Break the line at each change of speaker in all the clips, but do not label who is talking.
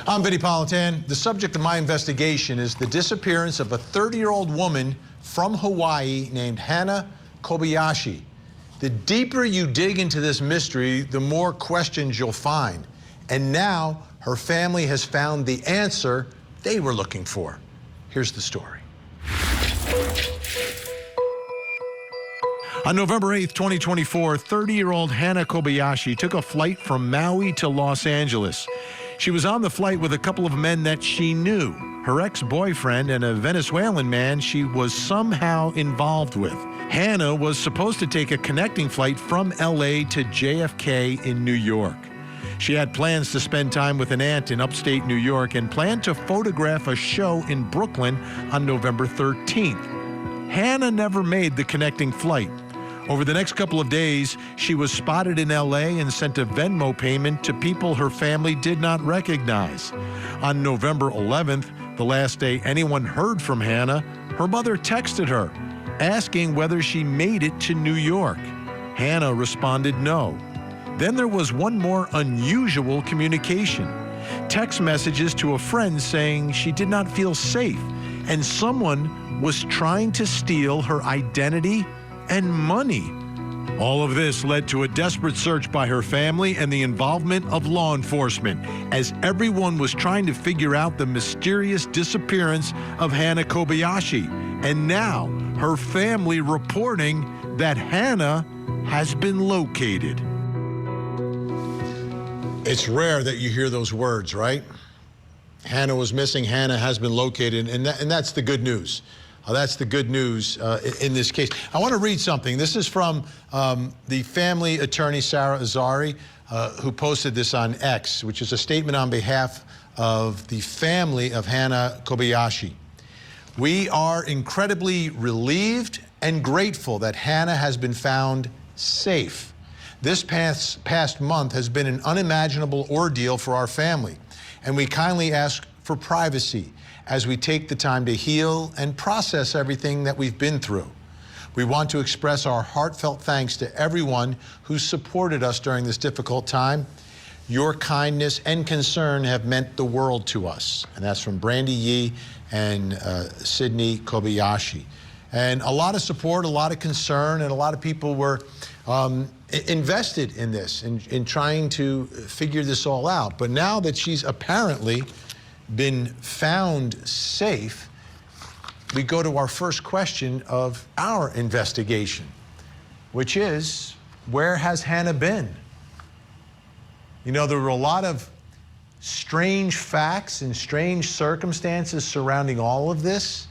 I'm Vinnie Politan. The subject of my investigation is the disappearance of a 30-year-old woman from Hawaii named Hannah Kobayashi. The deeper you dig into this mystery, the more questions you'll find. And now her family has found the answer they were looking for. Here's the story. On November 8th, 2024, 30-year-old Hannah Kobayashi took a flight from Maui to Los Angeles. She was on the flight with a couple of men that she knew, her ex-boyfriend and a Venezuelan man she was somehow involved with. Hannah was supposed to take a connecting flight from LA to JFK in New York. She had plans to spend time with an aunt in upstate New York and planned to photograph a show in Brooklyn on November 13th. Hannah never made the connecting flight. Over the next couple of days, she was spotted in LA and sent a Venmo payment to people her family did not recognize. On November 11th, the last day anyone heard from Hannah, her mother texted her, asking whether she made it to New York. Hannah responded no. Then there was one more unusual communication. Text messages to a friend saying she did not feel safe and someone was trying to steal her identity and money. All of this led to a desperate search by her family and the involvement of law enforcement as everyone was trying to figure out the mysterious disappearance of Hannah Kobayashi. And now her family reporting that Hannah has been located. It's rare that you hear those words, right? Hannah was missing, Hannah has been located, and that's the good news. That's the good news in this case. I want to read something. This is from the family attorney, Sarah Azari, who posted this on X, which is a statement on behalf of the family of Hannah Kobayashi. We are incredibly relieved and grateful that Hannah has been found safe. This past month has been an unimaginable ordeal for our family, and we kindly ask for privacy as we take the time to heal and process everything that we've been through. We want to express our heartfelt thanks to everyone who supported us during this difficult time. Your kindness and concern have meant the world to us. And that's from Brandy Yee and Sydney Kobayashi. And a lot of support, a lot of concern, and a lot of people were invested in this, in trying to figure this all out. But now that she's apparently been found safe, we go to our first question of our investigation, which is, where has Hannah been? You know, there were a lot of strange facts and strange circumstances surrounding all of this,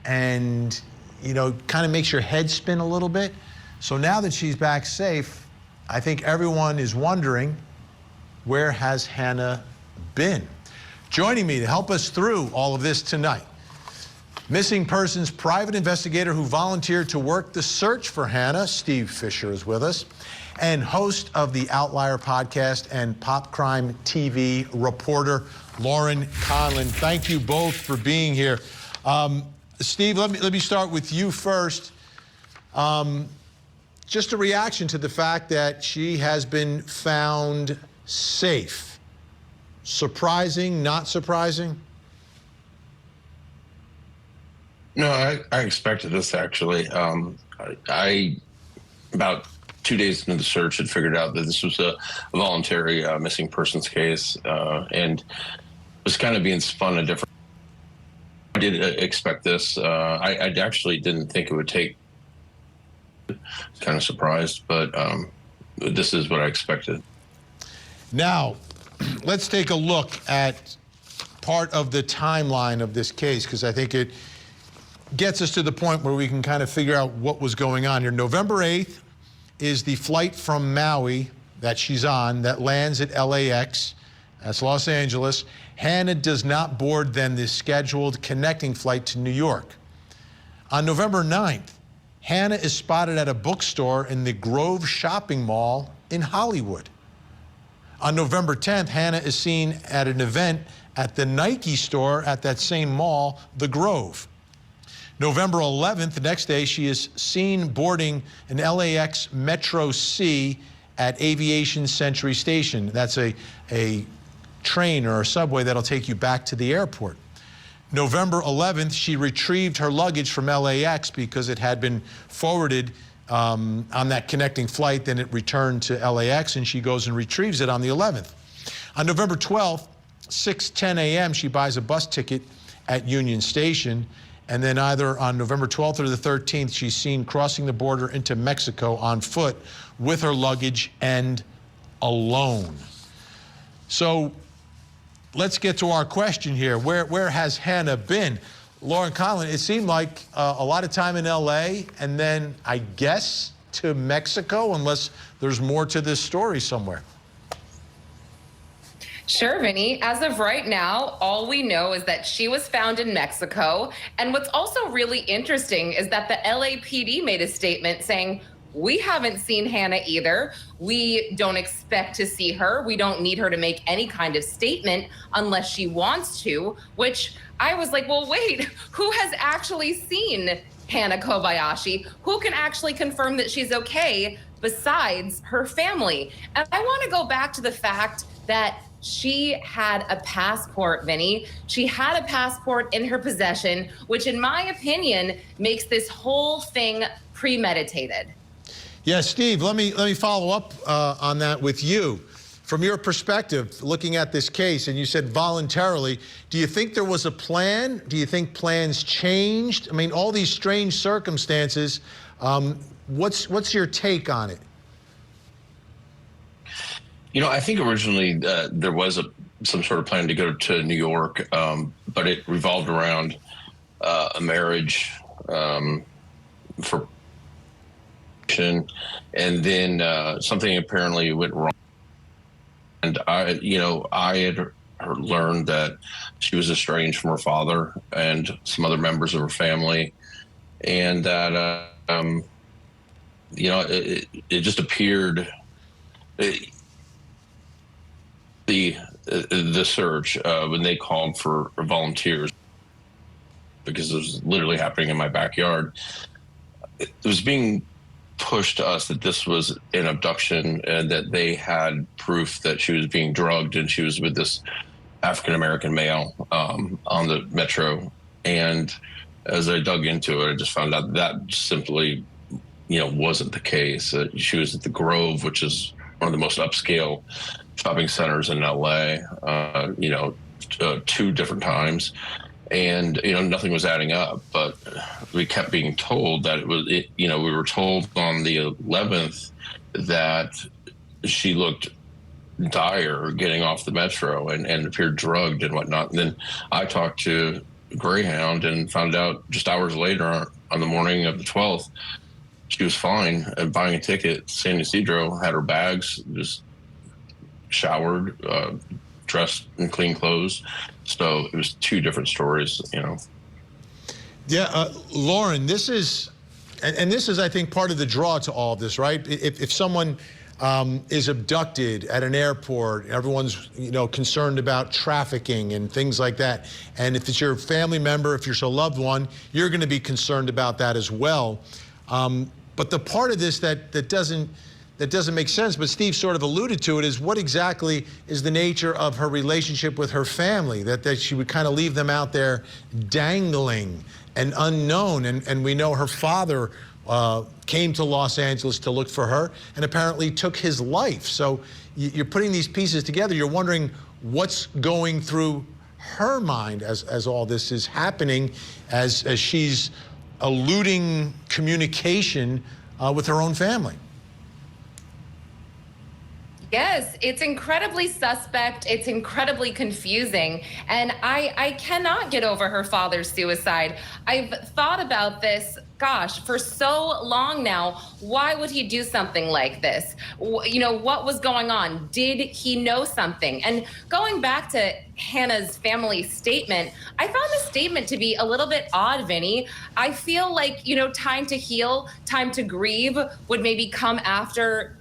and, you know, kind of makes your head spin a little bit. So now that she's back safe, I think everyone is wondering, where has Hannah been? Joining me to help us through all of this tonight, missing persons private investigator who volunteered to work the search for Hannah, Steve Fisher, is with us, and host of the Outlier podcast and Pop Crime TV reporter, Lauren Conlon. Thank you both for being here. Steve, let me start with you first. Just a reaction to the fact that she has been found safe. Surprising, not surprising?
No, I expected this, actually. I about 2 days into the search, had figured out that this was a voluntary missing persons case, and was kind of being spun a different. I did expect this. I actually didn't think it would take. Kind of surprised, but this is what I expected.
Now, let's take a look at part of the timeline of this case, because I think it gets us to the point where we can kind of figure out what was going on here. November 8th is the flight from Maui that she's on that lands at LAX. That's Los Angeles. Hannah does not board then the scheduled connecting flight to New York. On November 9th, Hannah is spotted at a bookstore in the Grove Shopping Mall in Hollywood. On November 10th, Hannah is seen at an event at the Nike store at that same mall, the Grove. November 11th, the next day, she is seen boarding an LAX Metro C at Aviation Century Station. That's a train or a subway that'll take you back to the airport. November 11th, she retrieved her luggage from LAX because it had been forwarded on that connecting flight. Then it returned to LAX, and she goes and retrieves it on the 11th. On November 12th, 6:10 a.m., she buys a bus ticket at Union Station. And then either on November 12th or the 13th, she's seen crossing the border into Mexico on foot with her luggage and alone. So let's get to our question here. Where has Hannah been? Lauren Conlon, it seemed like a lot of time in L.A. and then, I guess, to Mexico, unless there's more to this story somewhere.
Sure, Vinny. As of right now, all we know is that she was found in Mexico. And what's also really interesting is that the LAPD made a statement saying, we haven't seen Hannah either. We don't expect to see her. We don't need her to make any kind of statement unless she wants to, which I was like, well, wait, who has actually seen Hannah Kobayashi? Who can actually confirm that she's okay besides her family? And I want to go back to the fact that she had a passport, Vinny. She had a passport in her possession, which in my opinion makes this whole thing premeditated.
Yeah, Steve, let me follow up on that with you. From your perspective, looking at this case, and you said voluntarily, do you think there was a plan? Do you think plans changed? I mean, all these strange circumstances. What's your take on it?
You know, I think originally there was some sort of plan to go to New York, but it revolved around a marriage for, and then something apparently went wrong. And I had learned that she was estranged from her father and some other members of her family, and that it just appeared. The search when they called for volunteers, because it was literally happening in my backyard, it was being pushed to us that this was an abduction and that they had proof that she was being drugged and she was with this African-American male on the metro. And as I dug into it, I just found out that simply, wasn't the case. She was at the Grove, which is one of the most upscale shopping centers in LA, 2 different times. And, nothing was adding up, but we kept being told that we were told on the 11th that she looked dire getting off the metro and appeared drugged and whatnot. And then I talked to Greyhound and found out just hours later on the morning of the 12th, she was fine and buying a ticket. San Ysidro, had her bags, just showered, dressed in clean clothes. So it was 2 different stories,
Yeah, Lauren, this is, I think, part of the draw to all of this, right? If someone is abducted at an airport, everyone's, concerned about trafficking and things like that. And if it's your family member, if it's your loved one, you're going to be concerned about that as well. But the part of this that doesn't make sense, but Steve sort of alluded to it, is what exactly is the nature of her relationship with her family, that she would kind of leave them out there dangling and unknown. And we know her father came to Los Angeles to look for her and apparently took his life. So you're putting these pieces together. You're wondering what's going through her mind as all this is happening, as she's eluding communication with her own family.
Yes, it's incredibly suspect. It's incredibly confusing. And I cannot get over her father's suicide. I've thought about this, gosh, for so long now. Why would he do something like this? What was going on? Did he know something? And going back to Hannah's family statement, I found the statement to be a little bit odd, Vinny. I feel like, time to heal, time to grieve would maybe come after,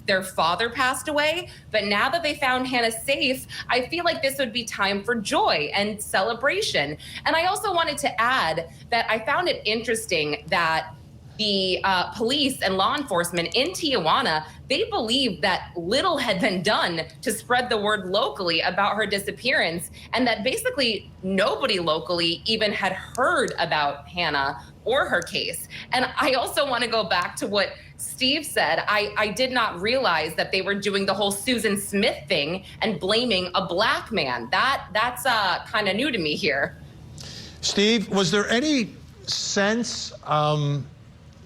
their father passed away. But now that they found Hannah safe, I feel like this would be time for joy and celebration. And I also wanted to add that I found it interesting that the police and law enforcement in Tijuana, they believed that little had been done to spread the word locally about her disappearance, and that basically nobody locally even had heard about Hannah or her case. And I also want to go back to what Steve said. I did not realize that they were doing the whole Susan Smith thing and blaming a black man. That's kind of new to me here.
Steve, was there any sense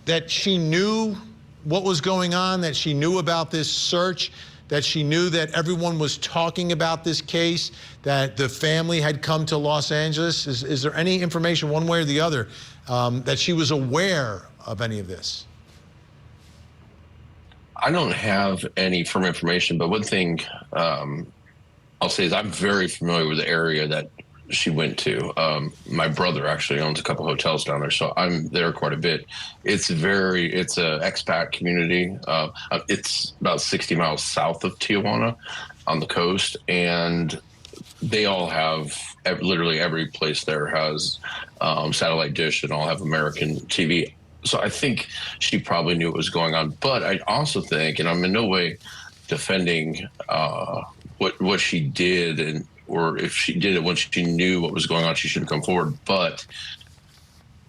that she knew what was going on, that she knew about this search, that she knew that everyone was talking about this case, that the family had come to Los Angeles? Is there any information one way or the other that she was aware of any of this?
I don't have any firm information, but one thing I'll say is I'm very familiar with the area that she went to. My brother actually owns a couple hotels down there, so I'm there quite a bit. It's a expat community. It's about 60 miles south of Tijuana on the coast, and they all have, literally every place there has satellite dish and all have American TV. So I think she probably knew what was going on. But I also think, and I'm in no way defending what she did, or if she did it when she knew what was going on, she should have come forward. But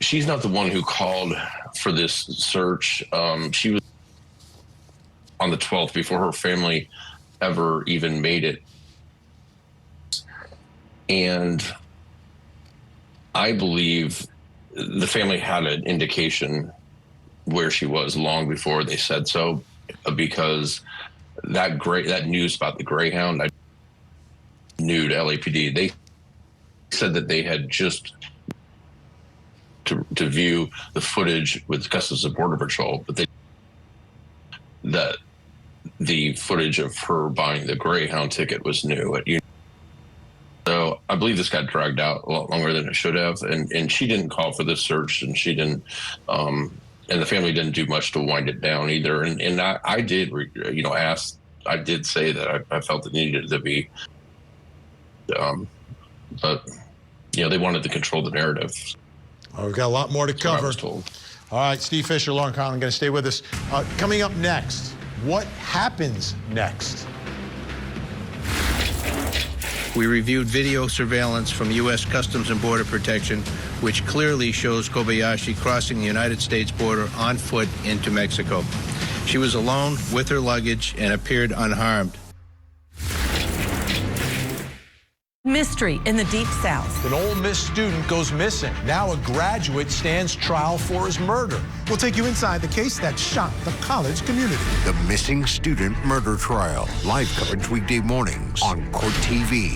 she's not the one who called for this search. She was on the 12th before her family ever even made it. And I believe the family had an indication where she was long before they said so, because that news about the Greyhound, I knew to LAPD. They said that they had just to view the footage with Customs and Border Patrol, but that the footage of her buying the Greyhound ticket was new. So I believe this got dragged out a lot longer than it should have, and she didn't call for this search, and she didn't, and the family didn't do much to wind it down either. And I did, ask. I did say that I felt it needed to be, but they wanted to control the narrative.
Well, we've got a lot more to cover.
I was told.
All right, Steve Fisher, Lauren Conlon, going to stay with us. Coming up next, what happens next?
We reviewed video surveillance from U.S. Customs and Border Protection, which clearly shows Kobayashi crossing the United States border on foot into Mexico. She was alone with her luggage and appeared unharmed.
Mystery in the Deep South.
An Ole Miss student goes missing. Now a graduate stands trial for his murder.
We'll take you inside the case that shocked the college community.
The missing student murder trial. Live coverage weekday mornings on Court TV.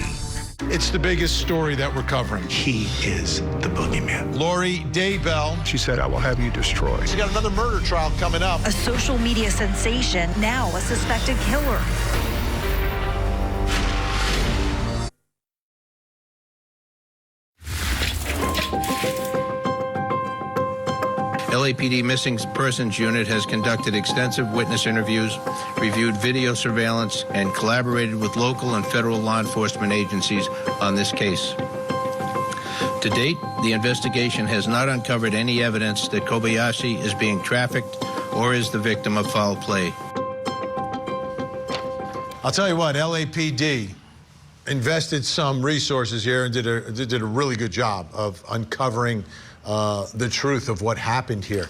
It's the biggest story that we're covering.
He is the boogeyman.
Lori Daybell.
She said, I will have you destroyed.
She's got another murder trial coming up.
A social media sensation, now a suspected killer.
LAPD Missing Persons Unit has conducted extensive witness interviews, reviewed video surveillance, and collaborated with local and federal law enforcement agencies on this case. To date, the investigation has not uncovered any evidence that Kobayashi is being trafficked or is the victim of foul play.
I'll tell you what, LAPD invested some resources here and did a really good job of uncovering the truth of what happened here.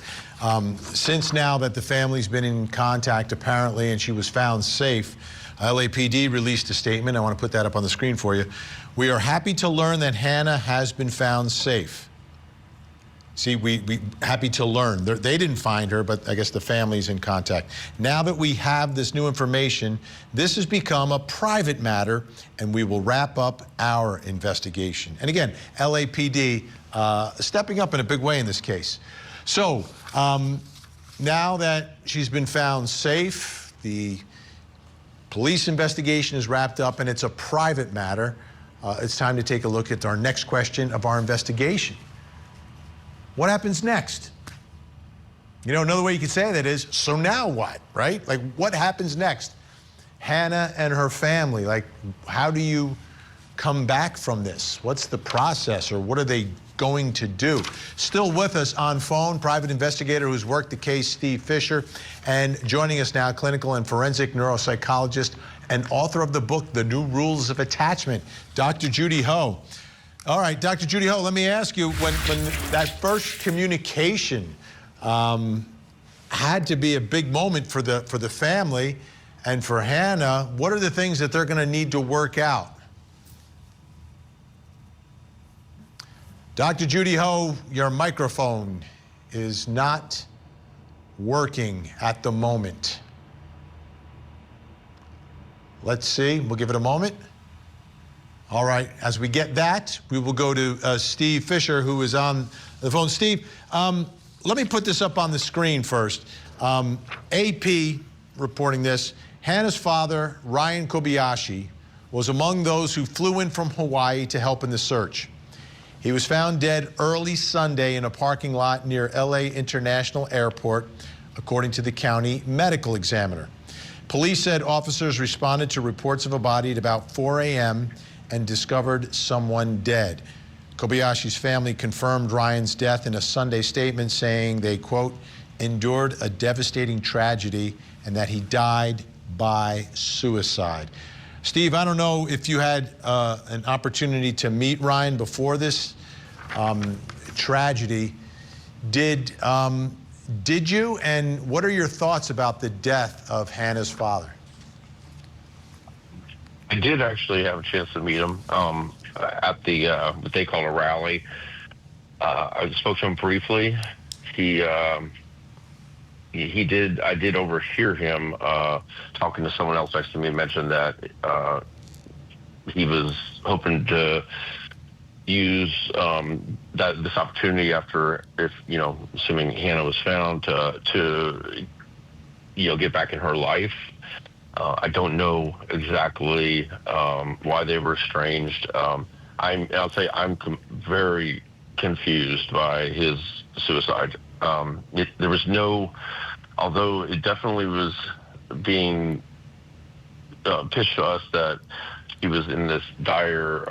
Since now that the family's been in contact, apparently, and she was found safe, LAPD released a statement. I want to put that up on the screen for you. We are happy to learn that Hannah has been found safe. See, we happy to learn. They didn't find her, but I guess the family's in contact. Now that we have this new information, this has become a private matter, and we will wrap up our investigation. And again, LAPD stepping up in a big way in this case. So now that she's been found safe, the police investigation is wrapped up, and it's a private matter. It's time to take a look at our next question of our investigation. What happens next? You know, another way you could say that is, so now what, right? Like, what happens next? Hannah and her family, like, how do you come back from this? What's the process, or what are they going to do. Still with us on phone, private investigator who's worked the case, Steve Fisher, and joining us now, clinical and forensic neuropsychologist and author of the book, The New Rules of Attachment, Dr. Judy Ho. All right, Dr. Judy Ho, let me ask you, when that first communication had to be a big moment for the family and for Hannah, what are the things that they're going to need to work out? Dr. Judy Ho, your microphone is not working at the moment. Let's see, we'll give it a moment. All right, as we get that, we will go to Steve Fisher, who is on the phone. Steve, let me put this up on the screen first. AP reporting this. Hannah's father, Ryan Kobayashi, was among those who flew in from Hawaii to help in the search. He was found dead early Sunday in a parking lot near LA International Airport, according to the county medical examiner. Police said officers responded to reports of a body at about 4 a.m. and discovered someone dead. Kobayashi's family confirmed Ryan's death in a Sunday statement, saying they, quote, endured a devastating tragedy and that he died by suicide. Steve, I don't know if you had an opportunity to meet Ryan before this tragedy. Did you? And what are your thoughts about the death of Hannah's father?
I did actually have a chance to meet him at the what they call a rally. I spoke to him briefly. I did overhear him talking to someone else next to me, mention that he was hoping to use this opportunity after, assuming Hannah was found, to get back in her life. I don't know exactly why they were estranged. I'll say I'm very confused by his suicide. There was no, although it definitely was being pitched to us that she was in this dire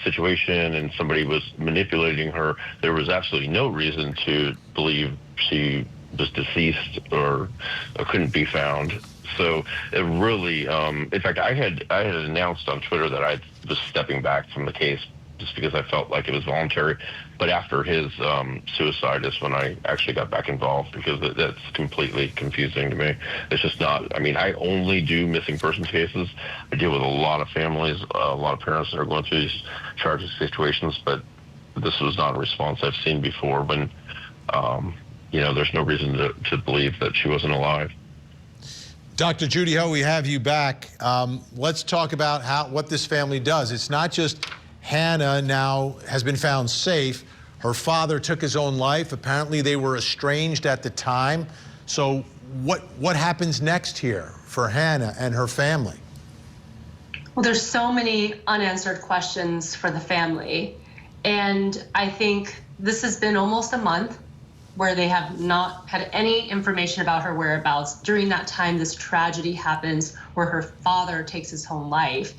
situation and somebody was manipulating her, there was absolutely no reason to believe she was deceased or couldn't be found. So it really, in fact, I had announced on Twitter that I was stepping back from the case just because I felt like it was voluntary. But after his suicide is when I actually got back involved, because that's completely confusing to me. It's just not, I only do missing persons cases. I deal with a lot of families, a lot of parents that are going through these tragic situations, but this was not a response I've seen before when, there's no reason to believe that she wasn't alive.
Dr. Judy Ho, we have you back. Let's talk about what this family does. It's not just Hannah now has been found safe. Her father took his own life. Apparently they were estranged at the time. So what happens next here for Hannah and her family?
Well, there's so many unanswered questions for the family. And I think this has been almost a month where they have not had any information about her whereabouts. During that time, this tragedy happens where her father takes his own life.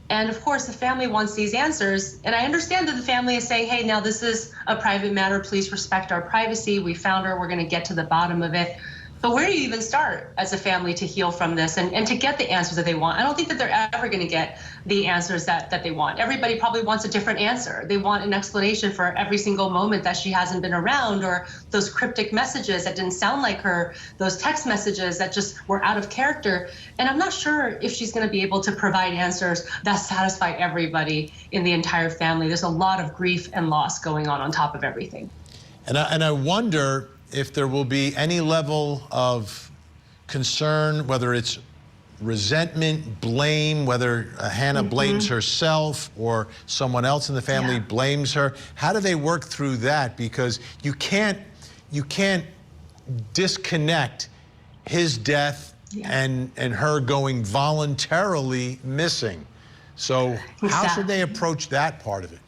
And of course, the family wants these answers. And I understand that the family is saying, hey, now this is a private matter. Please respect our privacy. We found her. We're going to get to the bottom of it. But where do you even start as a family to heal from this and to get the answers that they want? I don't think that they're ever going to get the answers that they want. Everybody probably wants a different answer. They want an explanation for every single moment that she hasn't been around, or those cryptic messages that didn't sound like her, those text messages that just were out of character. And I'm not sure if she's going to be able to provide answers that satisfy everybody in the entire family. There's a lot of grief and loss going on top of everything.
And I wonder if there will be any level of concern, whether it's resentment, blame, whether Hannah blames herself or someone else in the family blames her. How do they work through that? Because you can't disconnect his death and her going voluntarily missing. So how should they approach that part of it?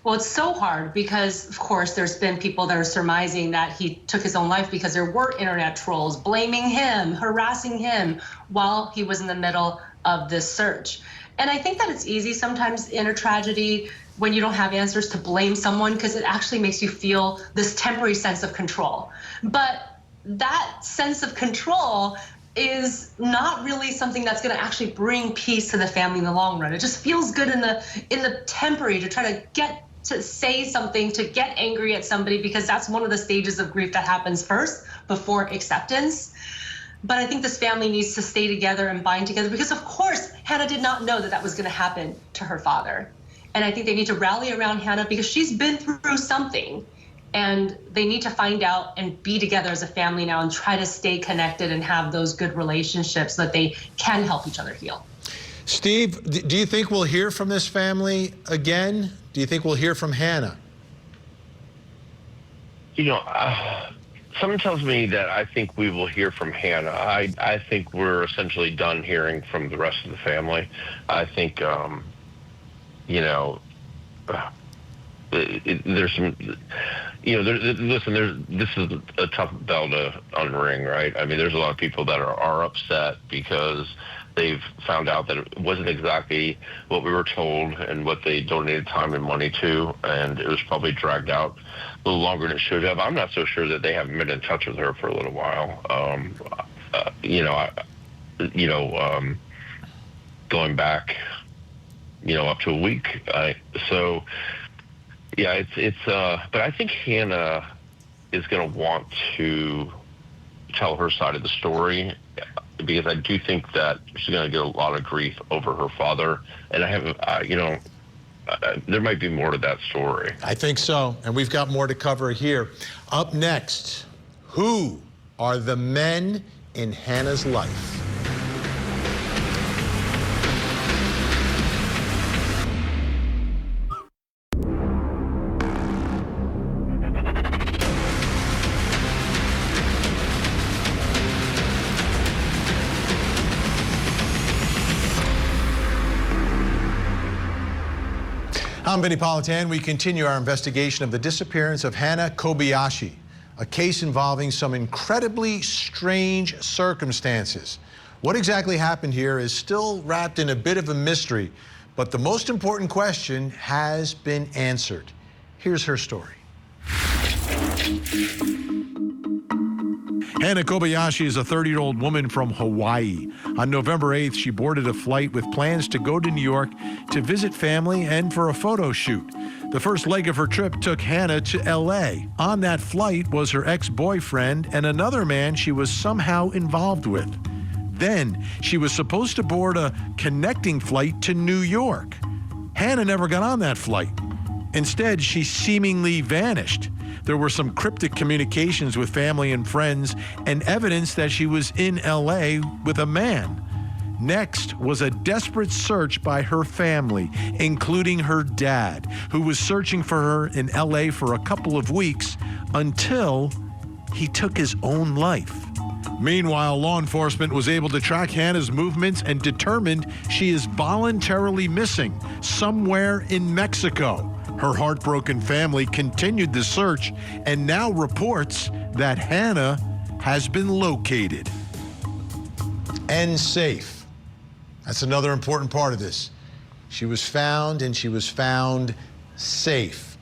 Well, it's so hard because, of course, there's been people that are surmising that he took his own life because there were internet trolls blaming him, harassing him while he was in the middle of this search. And I think that it's easy sometimes in a tragedy when you don't have answers to blame someone, because it actually makes you feel this temporary sense of control. But that sense of control is not really something that's going to actually bring peace to the family in the long run. It just feels good in the temporary to try to get to say something, to get angry at somebody, because that's one of the stages of grief that happens first before acceptance. But I think this family needs to stay together and bind together, because of course Hannah did not know that that was going to happen to her father. And I think they need to rally around Hannah because she's been through something, and they need to find out and be together as a family now and try to stay connected and have those good relationships so that they can help each other heal.
Steve, do you think we'll hear from this family again? Do you think we'll hear from Hannah?
You know, something tells me that I think we will hear from Hannah. I think we're essentially done hearing from the rest of the family. I think, you know, there's some, you know, listen, this is a tough bell to unring, right? I mean, there's a lot of people that are upset because they've found out that it wasn't exactly what we were told and what they donated time and money to, and it was probably dragged out a little longer than it should have. I'm not so sure that they haven't been in touch with her for a little while. Going back, you know, up to a week. So, yeah, but I think Hannah is going to want to tell her side of the story, because I do think that she's going to get a lot of grief over her father. And I haven't, there might be more to that story.
I think so, and we've got more to cover here. Up next, who are the men in Hannah's life? I'm Vinnie Politan. We continue our investigation of the disappearance of Hannah Kobayashi, a case involving some incredibly strange circumstances. What exactly happened here is still wrapped in a bit of a mystery, but the most important question has been answered. Here's her story. Hannah Kobayashi is a 30-year-old woman from Hawaii. On November 8th, she boarded a flight with plans to go to New York to visit family and for a photo shoot. The first leg of her trip took Hannah to L.A. On that flight was her ex-boyfriend and another man she was somehow involved with. Then she was supposed to board a connecting flight to New York. Hannah never got on that flight. Instead, she seemingly vanished. There were some cryptic communications with family and friends and evidence that she was in L.A. with a man. Next was a desperate search by her family, including her dad, who was searching for her in L.A. for a couple of weeks until he took his own life. Meanwhile, law enforcement was able to track Hannah's movements and determined she is voluntarily missing somewhere in Mexico. Her heartbroken family continued the search and now reports that Hannah has been located and safe. That's another important part of this. She was found, and she was found safe.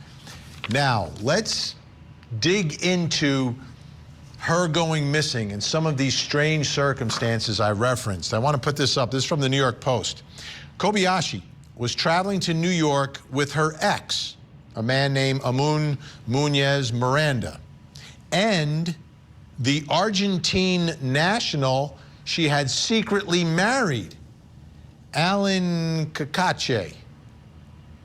Now, let's dig into her going missing and some of these strange circumstances I referenced. I want to put this up. This is from the New York Post. Kobayashi was traveling to New York with her ex, a man named Amun Munez Miranda, and the Argentine national she had secretly married, Alan Cacache.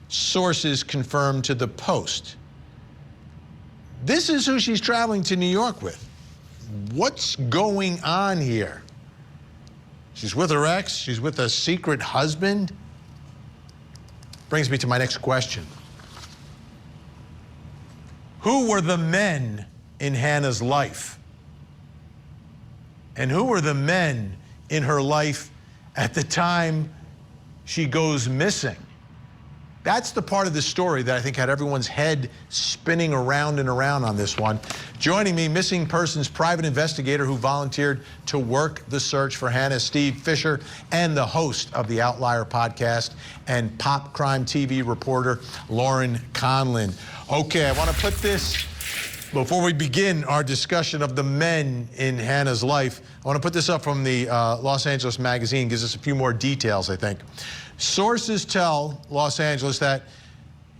Sources confirmed to the Post. This is who she's traveling to New York with. What's going on here? She's with her ex, she's with a secret husband. Brings me to my next question. Who were the men in Hannah's life? And who were the men in her life at the time she goes missing? That's the part of the story that I think had everyone's head spinning around and around on this one. Joining me, missing persons private investigator who volunteered to work the search for Hannah, Steve Fisher, and the host of the Outlier podcast and Pop Crime TV reporter, Lauren Conlin. Okay, I want to put this, before we begin our discussion of the men in Hannah's life, I want to put this up from the Los Angeles Magazine. Gives us a few more details, I think. Sources tell Los Angeles that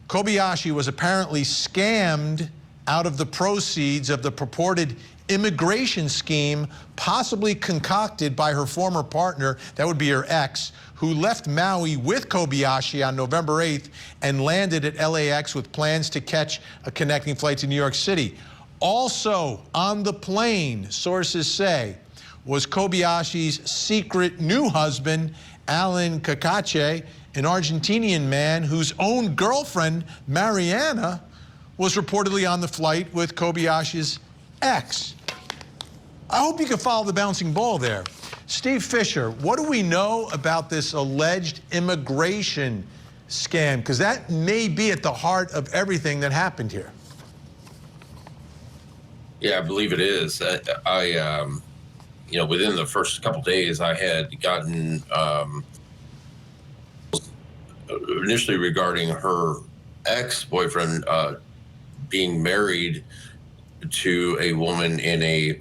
Kobayashi was apparently scammed out of the proceeds of the purported immigration scheme, possibly concocted by her former partner, that would be her ex, who left Maui with Kobayashi on November 8th and landed at LAX with plans to catch a connecting flight to New York City. Also on the plane, sources say, was Kobayashi's secret new husband, Alan Kakache, an Argentinian man whose own girlfriend, Mariana, was reportedly on the flight with Kobayashi's ex. I hope you can follow the bouncing ball there. Steve Fisher, what do we know about this alleged immigration scam? Because that may be at the heart of everything that happened here.
Yeah, I believe it is. You know, within the first couple days, I had gotten initially regarding her ex-boyfriend being married to a woman in a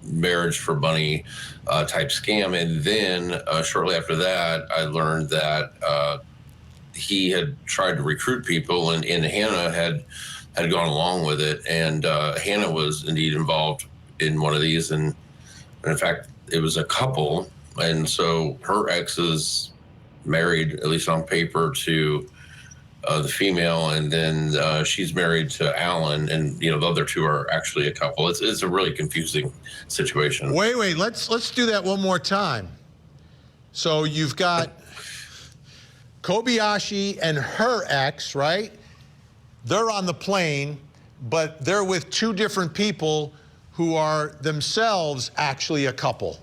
marriage for money type scam. And then shortly after that, I learned that he had tried to recruit people, and Hannah had gone along with it. And Hannah was indeed involved in one of these. And in fact, it was a couple. And so her ex is married, at least on paper, to the female, and then she's married to Alan, and you know the other two are actually a couple. It's a really confusing situation.
Wait, let's do that one more time. So you've got Kobayashi and her ex, right? They're on the plane, but they're with two different people who are themselves actually a couple.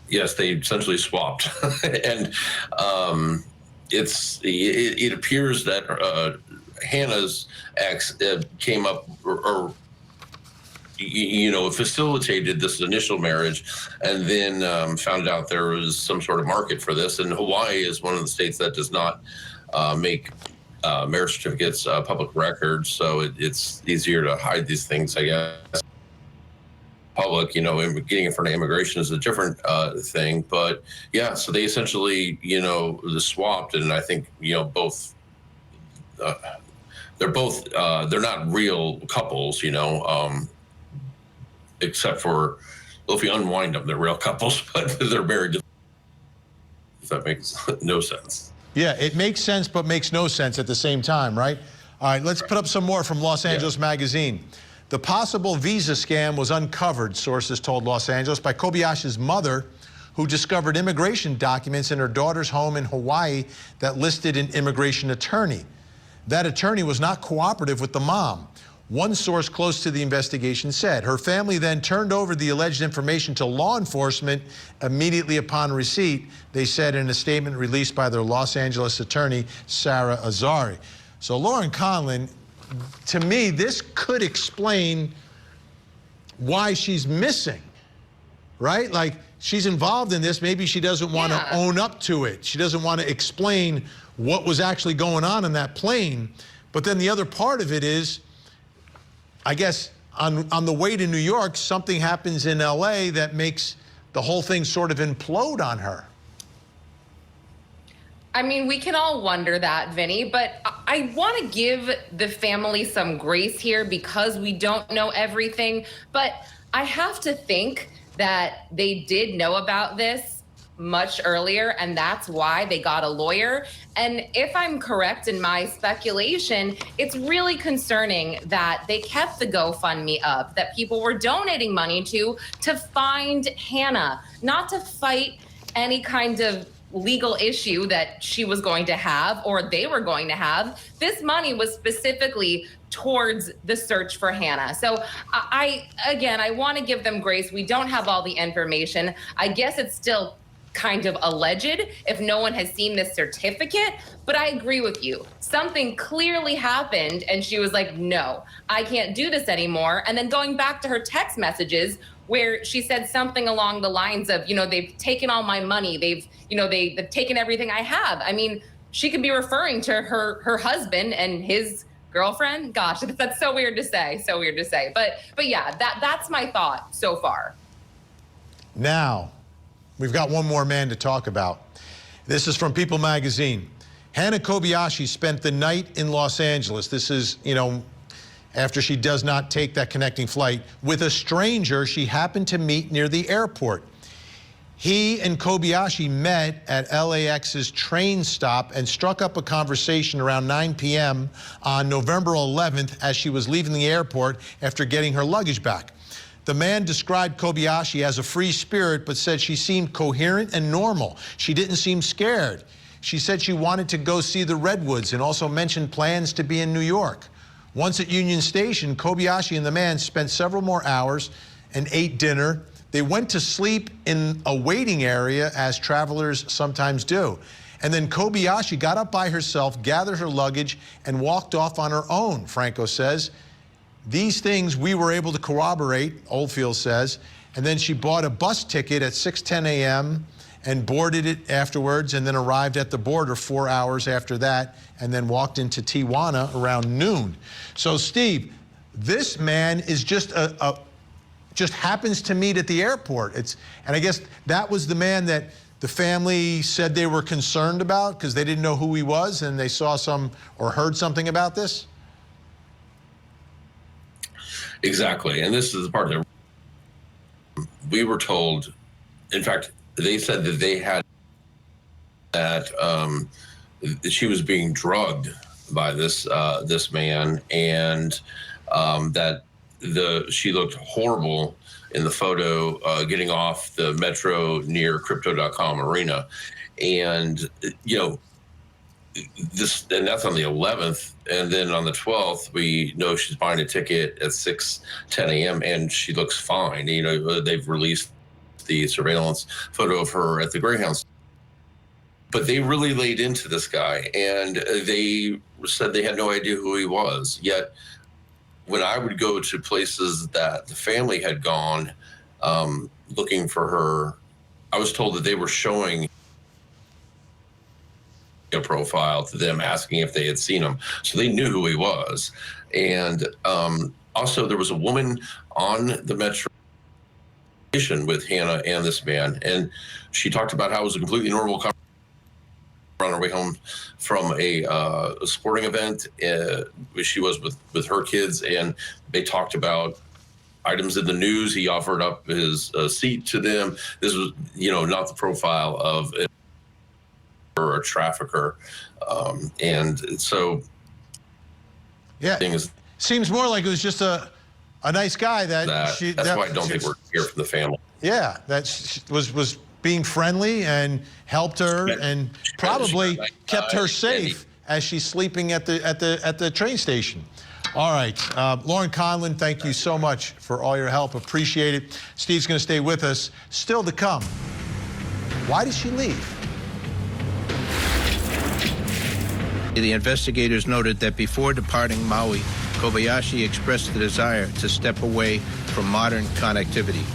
Yes, they essentially swapped, and it appears that Hannah's ex came up or you know, facilitated this initial marriage, and then found out there was some sort of market for this. And Hawaii is one of the states that does not make marriage certificates public records, so it's easier to hide these things, I guess. Public, you know, getting in front of immigration is a different thing, but yeah, so they essentially, you know, swapped, and I think, you know, both they're not real couples, you know, except for, well, if you unwind them, they're real couples, but they're married. If that makes no sense.
Yeah, it makes sense, but makes no sense at the same time, right? All right, let's put up some more from Los Angeles Magazine. The possible visa scam was uncovered, sources told Los Angeles, by Kobayashi's mother, who discovered immigration documents in her daughter's home in Hawaii that listed an immigration attorney. That attorney was not cooperative with the mom. One source close to the investigation said her family then turned over the alleged information to law enforcement immediately upon receipt, they said in a statement released by their Los Angeles attorney, Sarah Azari. So Lauren Conlin, to me, this could explain why she's missing, right? Like, she's involved in this. Maybe she doesn't want to own up to it. She doesn't want to explain what was actually going on in that plane. But then the other part of it is, I guess, on the way to New York, something happens in LA that makes the whole thing sort of implode on her.
I mean, we can all wonder that, Vinny, but I want to give the family some grace here because we don't know everything. But I have to think that they did know about this much earlier, and that's why they got a lawyer. And if I'm correct in my speculation, it's really concerning that they kept the GoFundMe up, that people were donating money to find Hannah, not to fight any kind of legal issue that she was going to have or they were going to have. This money was specifically towards the search for Hannah. So I want to give them grace. We don't have all the information. I guess it's still kind of alleged if no one has seen this certificate. But I agree with you. Something clearly happened, and she was like, no, I can't do this anymore. And then going back to her text messages, where she said something along the lines of, they've taken all my money. They've taken everything I have. I mean, she could be referring to her husband and his girlfriend. Gosh, that's so weird to say. So weird to say. But yeah, that's my thought so far.
Now, we've got one more man to talk about. This is from People magazine. Hannah Kobayashi spent the night in Los Angeles. This is, after she does not take that connecting flight, with a stranger she happened to meet near the airport. He and Kobayashi met at LAX's train stop and struck up a conversation around 9 p.m. on November 11th as she was leaving the airport after getting her luggage back. The man described Kobayashi as a free spirit, but said she seemed coherent and normal. She didn't seem scared. She said she wanted to go see the Redwoods and also mentioned plans to be in New York. Once at Union Station, Kobayashi and the man spent several more hours and ate dinner. They went to sleep in a waiting area, as travelers sometimes do. And then Kobayashi got up by herself, gathered her luggage, and walked off on her own, Franco says. These things we were able to corroborate, Oldfield says. And then she bought a bus ticket at 6:10 a.m. and boarded it afterwards, and then arrived at the border 4 hours after that, and then walked into Tijuana around noon. So, Steve, this man is just just happens to meet at the airport. And I guess that was the man that the family said they were concerned about because they didn't know who he was, and they saw some or heard something about this?
Exactly. And this is the part that we were told. In fact, they said that they had that she was being drugged by this man, and that she looked horrible in the photo getting off the metro near Crypto.com arena, and and that's on the 11th, and then on the 12th we know she's buying a ticket at 6:10 a.m. and she looks fine. They've released the surveillance photo of her at the Greyhound. But they really laid into this guy, and they said they had no idea who he was. Yet when I would go to places that the family had gone looking for her, I was told that they were showing a profile to them, asking if they had seen him. So they knew who he was. And also there was a woman on the metro with Hannah and this man, and she talked about how it was a completely normal conversation on her way home from a sporting event. She was with her kids, and they talked about items in the news. He offered up his seat to them. This was, not the profile of a trafficker, and so
yeah, seems more like it was just a nice guy that's why I don't think we're here from the family. Yeah, that was being friendly and helped her and probably kept her safe as she's sleeping at the train station. All right, Lauren Conlon, thank you so much for all your help. Appreciate it. Steve's going to stay with us. Still to come. Why did she leave?
The investigators noted that before departing Maui, Kobayashi expressed the desire to step away from modern connectivity.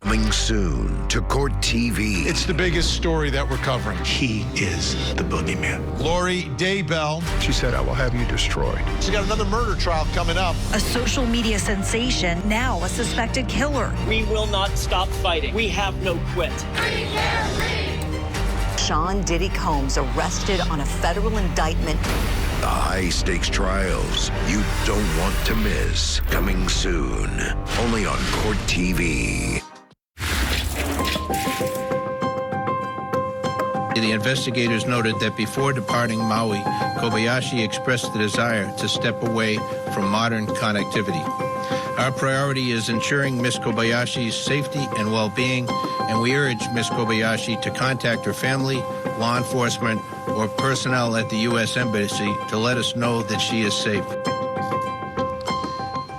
Coming soon to Court TV.
It's the biggest story that we're covering.
He is the boogeyman.
Lori Daybell.
She said, I will have you destroyed.
She's got another murder trial coming up.
A social media sensation, now a suspected killer.
We will not stop fighting. We have no quit.
Sean Diddy Combs arrested on a federal indictment.
The high-stakes trials you don't want to miss. Coming soon, only on Court TV.
The investigators noted that before departing Maui, Kobayashi expressed the desire to step away from modern connectivity. Our priority is ensuring Ms. Kobayashi's safety and well-being, and we urge Ms. Kobayashi to contact her family, law enforcement, or personnel at the U.S. Embassy to let us know that she is safe.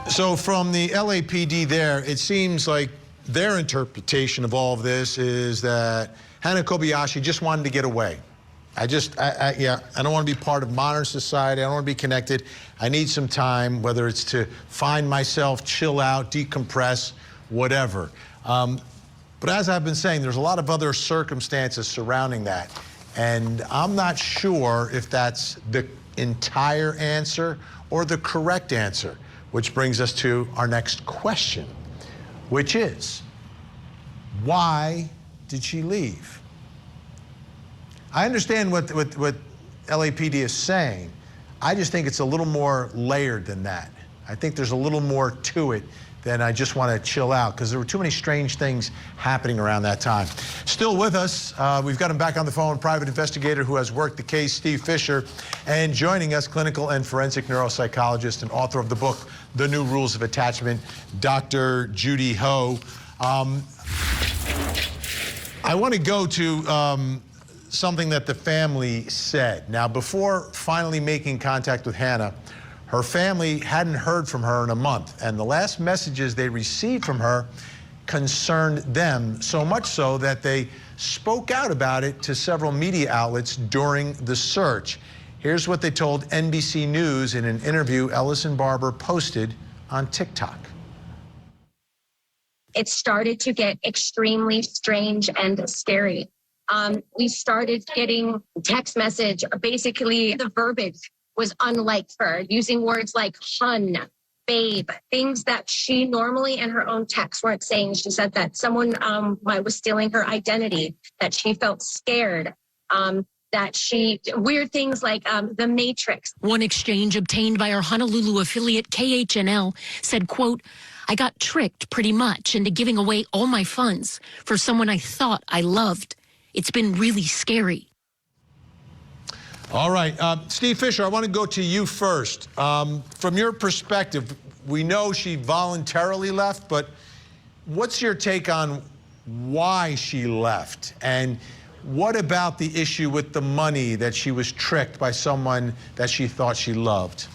So from the LAPD there, it seems like their interpretation of all of this is that Hannah Kobayashi just wanted to get away. I don't want to be part of modern society. I don't want to be connected. I need some time, whether it's to find myself, chill out, decompress, whatever. But as I've been saying, there's a lot of other circumstances surrounding that. And I'm not sure if that's the entire answer or the correct answer, which brings us to our next question, which is, why did she leave? I understand what LAPD is saying. I just think it's a little more layered than that. I think there's a little more to it than I just want to chill out, because there were too many strange things happening around that time. Still with us, we've got him back on the phone, private investigator who has worked the case, Steve Fisher, and joining us, clinical and forensic neuropsychologist and author of the book, The New Rules of Attachment, Dr. Judy Ho. I want to go to something that the family said. Now, before finally making contact with Hannah, her family hadn't heard from her in a month, and the last messages they received from her concerned them, so much so that they spoke out about it to several media outlets during the search. Here's what they told NBC News in an interview Ellison Barber posted on TikTok.
It started to get extremely strange and scary. We started getting text message, basically the verbiage was unlike her, using words like hun, babe, things that she normally in her own text weren't saying. She said that someone was stealing her identity, that she felt scared, weird things like the Matrix.
One exchange obtained by our Honolulu affiliate KHNL said, quote, I got tricked pretty much into giving away all my funds for someone I thought I loved. It's been really scary.
All right, Steve Fisher, I want to go to you first. From your perspective, we know she voluntarily left, but what's your take on why she left? And what about the issue with the money, that she was tricked by someone that she thought she loved?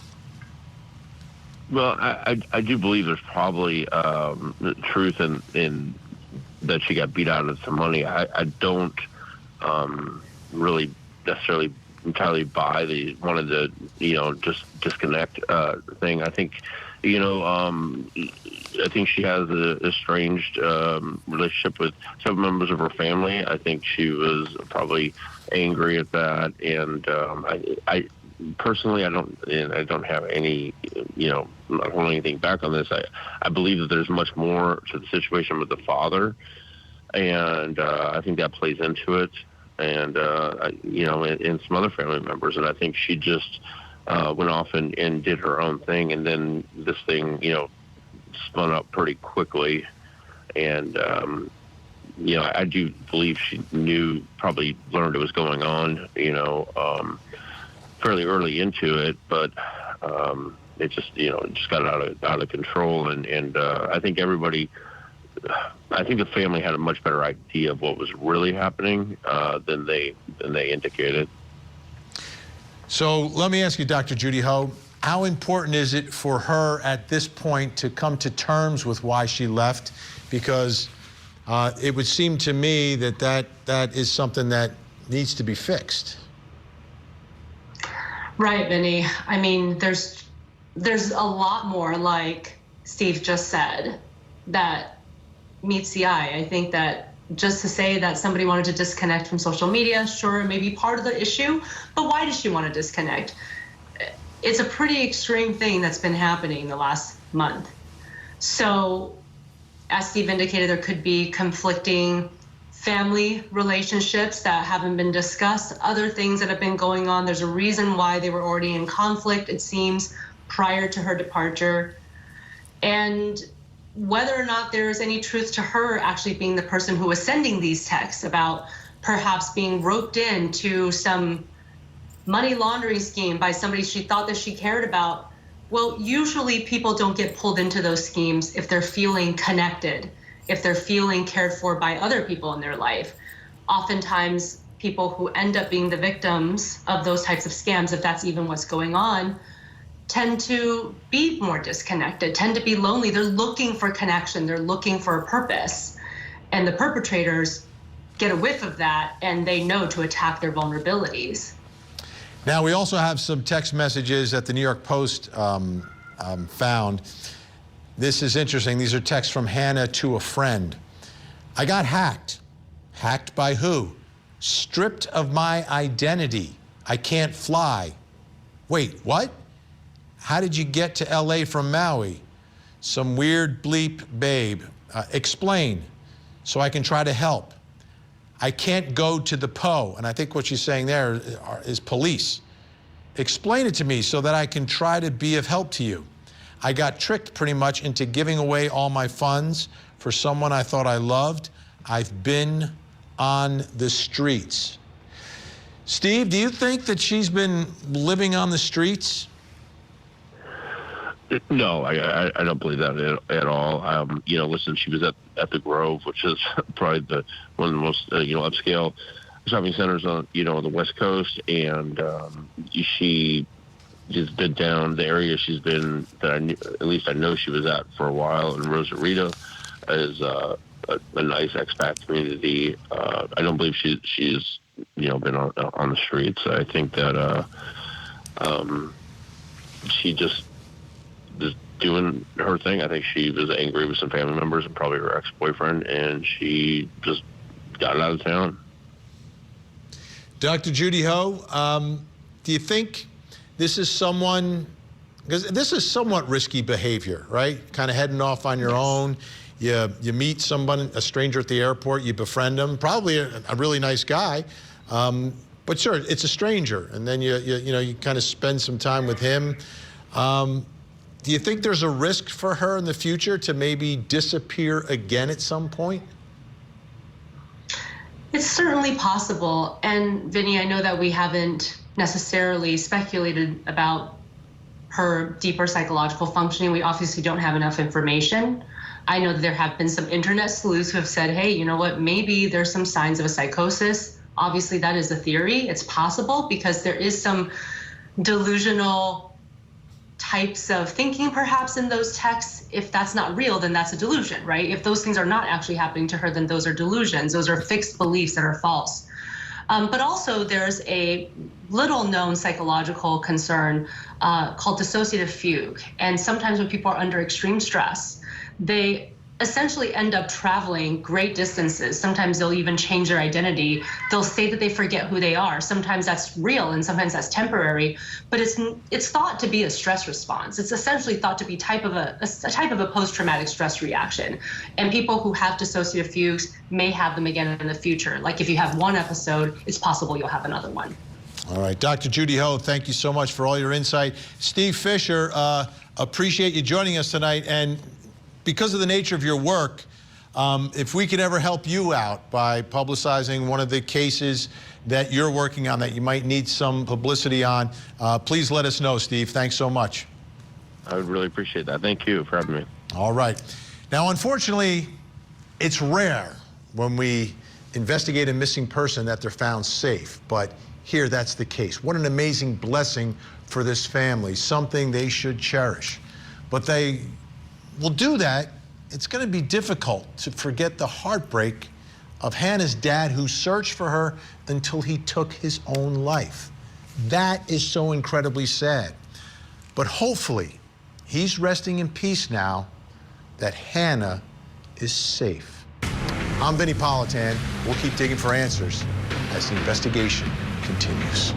Well, I do believe there's probably truth in that she got beat out of some money. I don't really necessarily entirely buy the wanted to just disconnect thing. I think I think she has an estranged relationship with some members of her family. I think she was probably angry at that, and I personally I don't have any I'm not holding anything back on this. I believe that there's much more to the situation with the father, and I think that plays into it. And and some other family members, and I think she just went off and did her own thing, and then this thing spun up pretty quickly, and I do believe she probably learned it was going on fairly early into it, but it just just got out of control, and I think the family had a much better idea of what was really happening than they indicated.
So let me ask you, Dr. Judy Ho, how important is it for her at this point to come to terms with why she left? Because it would seem to me that is something that needs to be fixed.
Right, Vinnie. I mean, there's a lot more, like Steve just said, that meets the eye. I think that just to say that somebody wanted to disconnect from social media, sure, maybe part of the issue, but why does she want to disconnect? It's a pretty extreme thing that's been happening the last month. So, as Steve indicated, there could be conflicting family relationships that haven't been discussed, other things that have been going on. There's a reason why they were already in conflict, it seems, prior to her departure. And whether or not there is any truth to her actually being the person who was sending these texts about perhaps being roped into some money laundering scheme by somebody she thought that she cared about. Well, usually people don't get pulled into those schemes if they're feeling connected, if they're feeling cared for by other people in their life. Oftentimes, people who end up being the victims of those types of scams, if that's even what's going on, tend to be more disconnected, tend to be lonely. They're looking for connection. They're looking for a purpose. And the perpetrators get a whiff of that, and they know to attack their vulnerabilities.
Now, we also have some text messages that the New York Post found. This is interesting. These are texts from Hannah to a friend. I got hacked. Hacked by who? Stripped of my identity. I can't fly. Wait, what? How did you get to LA from Maui? Some weird bleep babe. Explain so I can try to help. I can't go to the PO, and I think what she's saying there is police. Explain it to me so that I can try to be of help to you. I got tricked pretty much into giving away all my funds for someone I thought I loved. I've been on the streets. Steve, do you think that she's been living on the streets?
No, I don't believe that at all. You know, listen, she was at the Grove, which is probably one of the most upscale shopping centers on the West Coast, and she has been down the area she's been at least I know she was at for a while. And Rosarito is a nice expat community. I don't believe she's been on the streets. I think that she just is doing her thing. I think she was angry with some family members and probably her ex-boyfriend, and she just got out of town.
Dr. Judy Ho, do you think this is someone, because this is somewhat risky behavior, right? Kind of heading off on your own. You meet someone, a stranger at the airport, you befriend them, probably a really nice guy, but sure, it's a stranger, and then you kind of spend some time with him. Do you think there's a risk for her in the future to maybe disappear again at some point?
It's certainly possible. And Vinny, I know that we haven't necessarily speculated about her deeper psychological functioning. We obviously don't have enough information. I know that there have been some internet sleuths who have said, hey, you know what, maybe there's some signs of a psychosis. Obviously, that is a theory. It's possible because there is some delusional types of thinking perhaps in those texts. If that's not real, then that's a delusion, right? If those things are not actually happening to her, then those are delusions. Those are fixed beliefs that are false. But also there's a little known psychological concern called dissociative fugue. And sometimes when people are under extreme stress, they essentially end up traveling great distances. Sometimes they'll even change their identity. They'll say that they forget who they are. Sometimes that's real and sometimes that's temporary, but it's thought to be a stress response. It's essentially thought to be a type of a post-traumatic stress reaction. And people who have dissociative fugues may have them again in the future. Like if you have one episode, it's possible you'll have another one.
All right, Dr. Judy Ho, thank you so much for all your insight. Steve Fisher, appreciate you joining us tonight. And because of the nature of your work, if we could ever help you out by publicizing one of the cases that you're working on that you might need some publicity on, please let us know, Steve. Thanks so much.
I would really appreciate that. Thank you for having me.
All right. Now, unfortunately, it's rare when we investigate a missing person that they're found safe, but here that's the case. What an amazing blessing for this family, something they should cherish. But they will do that. It's going to be difficult to forget the heartbreak of Hannah's dad, who searched for her until he took his own life. That is so incredibly sad. But hopefully, he's resting in peace now that Hannah is safe. I'm Vinnie Politan. We'll keep digging for answers as the investigation continues.